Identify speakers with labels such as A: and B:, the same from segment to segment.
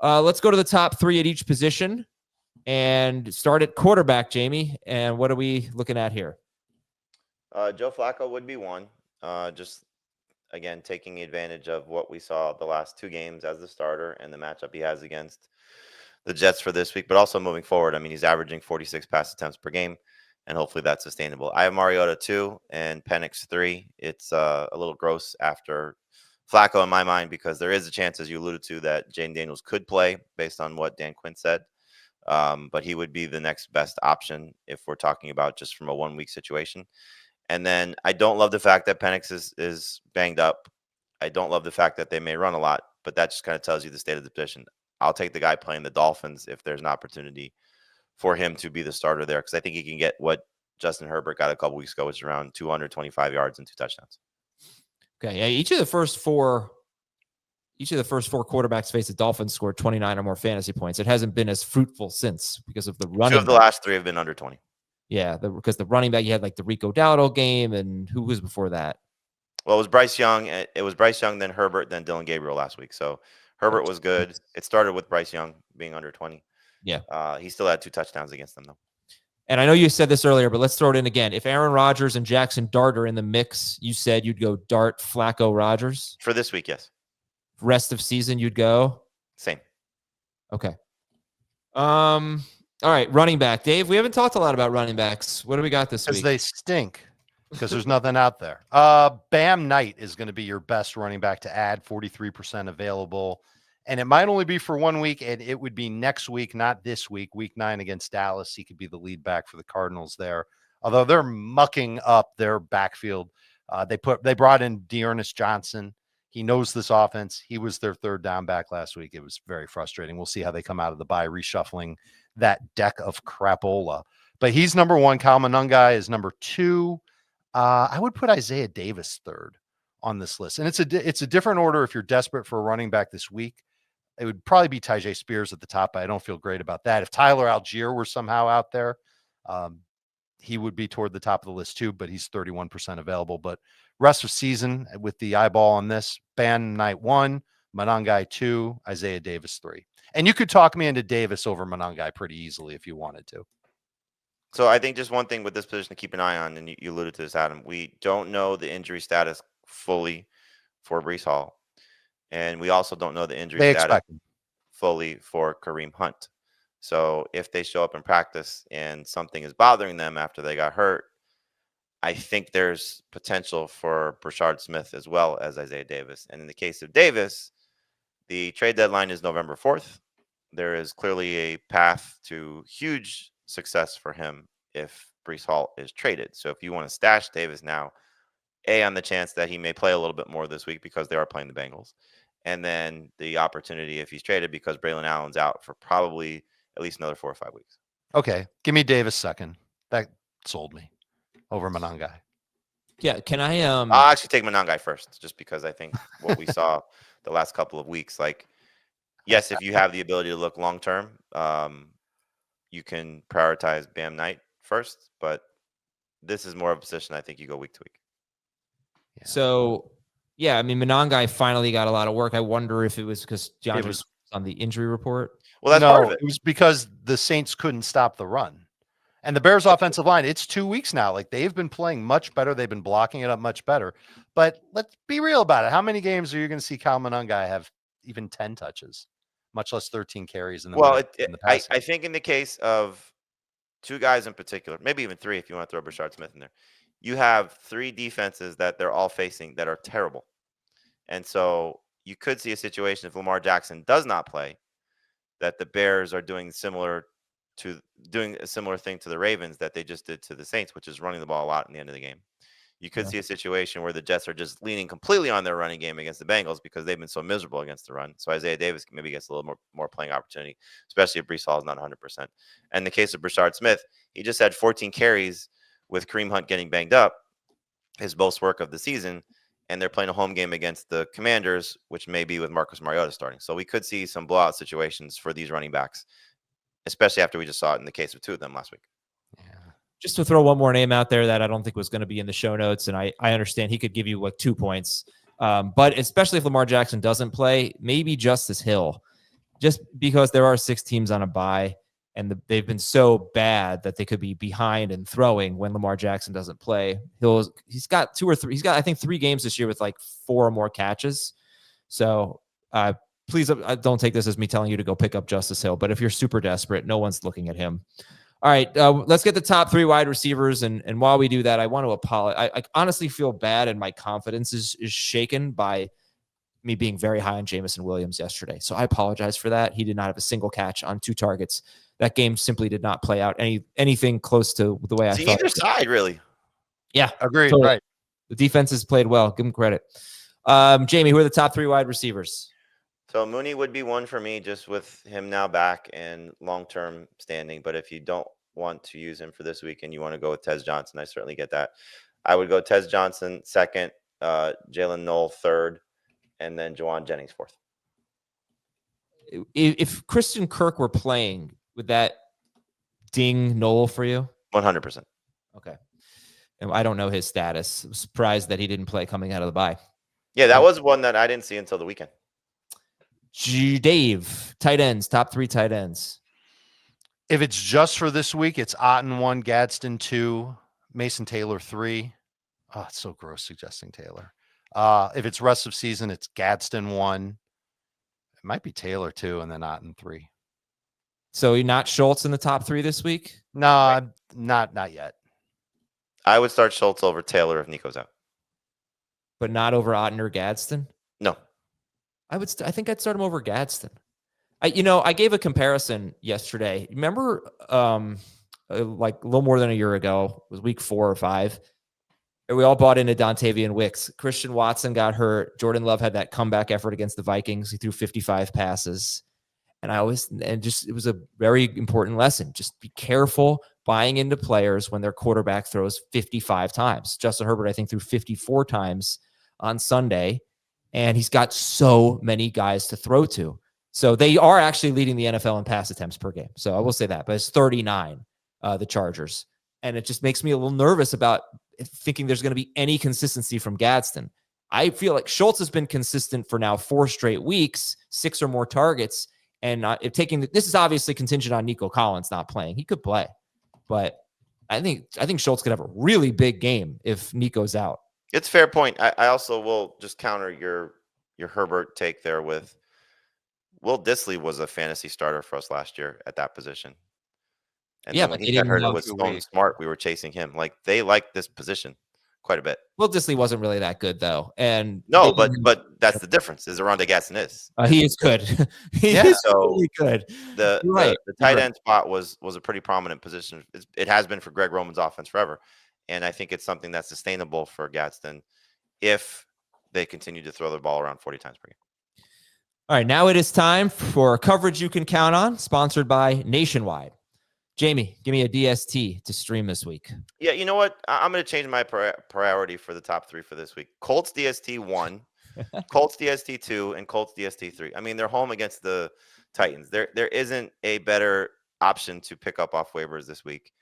A: Let's go to the top three at each position and start at quarterback, Jamey. And what are we looking at here?
B: Joe Flacco would be one. Just, again, taking advantage of what we saw the last two games as the starter and the matchup he has against the Jets for this week, but also moving forward. I mean, he's averaging 46 pass attempts per game, and hopefully that's sustainable. I have Mariota 2 and Penix 3. It's a little gross after Flacco in my mind, because there is a chance, as you alluded to, that Jaden Daniels could play based on what Dan Quinn said. But he would be the next best option if we're talking about just from a 1 week situation. And then I don't love the fact that Penix is banged up. I don't love the fact that they may run a lot, but that just kind of tells you the state of the position. I'll take the guy playing the Dolphins if there's an opportunity for him to be the starter there, because I think he can get what Justin Herbert got a couple weeks ago, which is around 225 yards and 2 touchdowns.
A: Okay, yeah, each of the first four quarterbacks faced the Dolphins scored 29 or more fantasy points. It hasn't been as fruitful since because of the running.
B: 2 of the last 3 have been under 20.
A: Yeah, because the running back, you had like the Rico Dowdle game, and who was before that?
B: Well, it was Bryce Young. It was Bryce Young, then Herbert, then Dylan Gabriel last week. So Herbert was good. It started with Bryce Young being under 20.
A: Yeah.
B: He still had 2 touchdowns against them, though.
A: And I know you said this earlier, but let's throw it in again. If Aaron Rodgers and Jackson Dart are in the mix, you said you'd go Dart, Flacco, Rodgers?
B: For this week, yes.
A: Rest of season, you'd go?
B: Same.
A: Okay. All right, running back. Dave, we haven't talked a lot about running backs. What do we got this week?
C: Because they stink. Because there's nothing out there. Bam Knight is going to be your best running back to add, 43% available. And it might only be for 1 week, and it would be next week, not this week, week 9 against Dallas. He could be the lead back for the Cardinals there. Although they're mucking up their backfield. They brought in Dearness Johnson. He knows this offense. He was their third down back last week. It was very frustrating. We'll see how they come out of the bye, reshuffling that deck of crapola. But he's number 1. Kyle Monangai is number 2. I would put Isaiah Davis third on this list. And it's a different order if you're desperate for a running back this week. It would probably be Tyjae Spears at the top, but I don't feel great about that. If Tyler Algier were somehow out there, he would be toward the top of the list too, but he's 31% available. But rest of season with the eyeball on this, Bam Knight 1, Monangai 2, Isaiah Davis 3. And you could talk me into Davis over Monangai pretty easily if you wanted to.
B: So I think just one thing with this position to keep an eye on, and you alluded to this, Adam, we don't know the injury status fully for Breece Hall. And we also don't know the injury status fully for Kareem Hunt. So if they show up in practice and something is bothering them after they got hurt, I think there's potential for Brashard Smith as well as Isaiah Davis. And in the case of Davis, the trade deadline is November 4th. There is clearly a path to huge success for him if Breece Hall is traded. So if you want to stash Davis now, on the chance that he may play a little bit more this week because they are playing the Bengals. And then the opportunity if he's traded because Braylon Allen's out for probably at least another 4 or 5 weeks.
C: Okay. Give me Davis second. That sold me over Monangai.
A: Yeah. Can I
B: I'll actually take Monangai first, just because I think what we saw the last couple of weeks, like, yes, if you have the ability to look long term, you can prioritize Bam Knight first, but this is more of a position I think you go week to week.
A: Yeah. So, yeah, I mean, Monangai finally got a lot of work. I wonder if it was because DeAndre was on the injury report.
C: Well, that's part of it. It was because the Saints couldn't stop the run. And the Bears offensive line, it's 2 weeks now. Like, they've been playing much better. They've been blocking it up much better. But let's be real about it. How many games are you going to see Kyle Monangai have even 10 touches, much less 13 carries?
B: I think in the case of 2 guys in particular, maybe even 3 if you want to throw Brashard Smith in there, you have 3 defenses that they're all facing that are terrible. And so you could see a situation if Lamar Jackson does not play, that the Bears are doing a similar thing to the Ravens that they just did to the Saints, which is running the ball a lot in the end of the game. You could see a situation where the Jets are just leaning completely on their running game against the Bengals because they've been so miserable against the run. So Isaiah Davis maybe gets a little more playing opportunity, especially if Breece Hall is not 100%. And in the case of Brashard Smith, he just had 14 carries with Kareem Hunt getting banged up, his most work of the season, and they're playing a home game against the Commanders, which may be with Marcus Mariota starting. So we could see some blowout situations for these running backs, especially after we just saw it in the case of 2 of them last week.
A: Yeah. Just to throw one more name out there that I don't think was going to be in the show notes, and I understand he could give you like 2 points, but especially if Lamar Jackson doesn't play, maybe Justice Hill. just because there are 6 teams on a bye, and they've been so bad that they could be behind and throwing when Lamar Jackson doesn't play. He's got 2 or 3. He's got, I think, 3 games this year with like 4 or more catches. So please don't take this as me telling you to go pick up Justice Hill. But if you're super desperate, no one's looking at him. All right, let's get the top 3 wide receivers. And while we do that, I want to apologize. I honestly feel bad, and my confidence is shaken by me being very high on Jameson Williams yesterday. So I apologize for that. He did not have a single catch on 2 targets. That game simply did not play out anything close to the way I thought.
B: Either side, really.
A: Yeah,
C: agreed.
A: totally.
C: Right.
A: The defense has played well. Give him credit. Jamey, who are the top 3 wide receivers?
B: So Mooney would be one for me, just with him now back and long-term standing. But if you don't want to use him for this week and you want to go with Tez Johnson, I certainly get that. I would go Tez Johnson second, Jalen Noel third, and then Juwan Jennings fourth.
A: If Christian Kirk were playing, would that ding Noel for you?
B: 100%.
A: Okay. And I don't know his status. I'm surprised that he didn't play coming out of the bye.
B: Yeah, that was one that I didn't see until the weekend.
A: Dave, tight ends, top 3 tight ends.
C: If it's just for this week, it's Otten 1, Gadsden 2, Mason Taylor 3. Oh, it's so gross suggesting Taylor. If it's rest of season, it's Gadsden 1. It might be Taylor 2, and then Otten 3.
A: So you're not Schultz in the top 3 this week?
C: No, not yet.
B: I would start Schultz over Taylor if Nico's out.
A: But not over Otten or Gadsden?
B: No.
A: I think I'd start him over Gadsden. I gave a comparison yesterday. Remember, like a little more than a year ago, it was week 4 or 5. And we all bought into Dontavian Wicks. Christian Watson got hurt. Jordan Love had that comeback effort against the Vikings. He threw 55 passes. And it was a very important lesson. Just be careful buying into players when their quarterback throws 55 times. Justin Herbert, I think, threw 54 times on Sunday. And he's got so many guys to throw to. So they are actually leading the NFL in pass attempts per game. So I will say that. But it's 39, the Chargers. And it just makes me a little nervous about thinking there's going to be any consistency from Gadsden. I feel like Schultz has been consistent for now 4 straight weeks, 6 or more targets. And this is obviously contingent on Nico Collins not playing. He could play. But I think Schultz could have a really big game if Nico's out.
B: It's a fair point. I also will just counter your Herbert take there with Will Dissly was a fantasy starter for us last year at that position. And
A: yeah,
B: then when he got hurt with Stone Smart, we were chasing him. Like, they like this position quite a bit.
A: Will Dissly wasn't really that good, though. And
B: no, but that's the difference. Is Aronde Gaston is.
A: He is good. He is really good.
B: The tight end spot was a pretty prominent position. It has been for Greg Roman's offense forever. And I think it's something that's sustainable for Gadsden if they continue to throw the ball around 40 times per game.
A: All right, now it is time for coverage you can count on, sponsored by Nationwide. Jamey, give me a DST to stream this week.
B: Yeah, you know what? I'm going to change my priority for the top 3 for this week. Colts DST 1, Colts DST 2, and Colts DST 3. I mean, they're home against the Titans. There isn't a better option to pick up off waivers this week.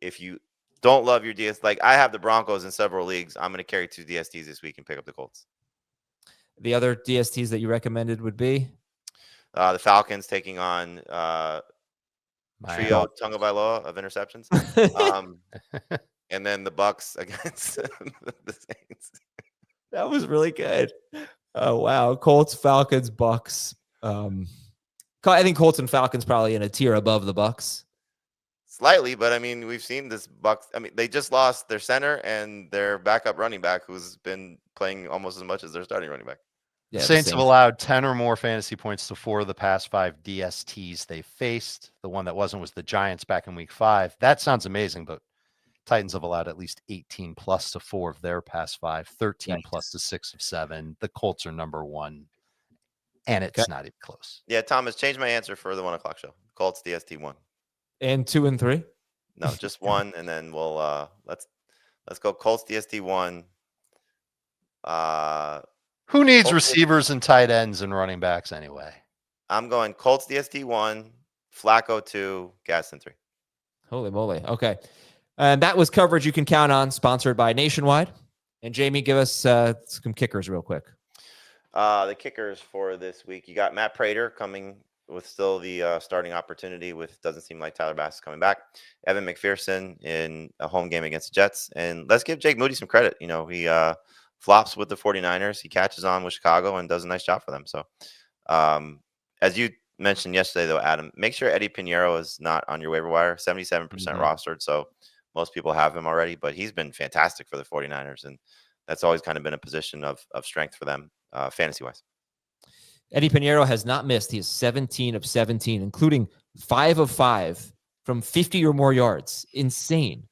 B: If you don't love your DST, like I have the Broncos in several leagues, I'm going to carry 2 DSTs this week and pick up the Colts.
A: The other DSTs that you recommended would be?
B: The Falcons taking on Trio Tagovailoa of interceptions. And then the Bucks against the Saints.
A: That was really good. Oh, wow. Colts, Falcons, Bucks. I think Colts and Falcons probably in a tier above the Bucks.
B: Slightly, but I mean, we've seen this Bucks. I mean, they just lost their center and their backup running back, who's been playing almost as much as their starting running back.
C: Yeah, Saints have allowed 10 or more fantasy points to 4 of the past 5 DSTs they faced. The one that wasn't was the Giants back in week 5. That sounds amazing, but Titans have allowed at least 18 plus to 4 of their past 5, 13 plus to 6 of 7. The Colts are number 1, and it's not even close.
B: Yeah, Thomas, change my answer for the 1 o'clock show. Colts DST 1.
A: And 2 and 3?
B: No, just 1, and then we'll let's go Colts DST 1.
C: Who needs receivers and tight ends and running backs anyway?
B: I'm going Colts DST 1, Flacco 2, Gaston 3.
A: Holy moly. Okay. And that was coverage you can count on, sponsored by Nationwide. And Jamey, give us some kickers real quick.
B: The kickers for this week. You got Matt Prater coming with still the starting opportunity. With doesn't seem like Tyler Bass is coming back. Evan McPherson in a home game against the Jets, and let's give Jake Moody some credit. You know, he flops with the 49ers. He catches on with Chicago and does a nice job for them. So, as you mentioned yesterday, though, Adam, make sure Eddie Pinheiro is not on your waiver wire. 77% rostered, so most people have him already. But he's been fantastic for the 49ers, and that's always kind of been a position of strength for them, fantasy wise.
A: Eddie Pinheiro has not missed. He is 17 of 17, including 5 of 5 from 50 or more yards. Insane.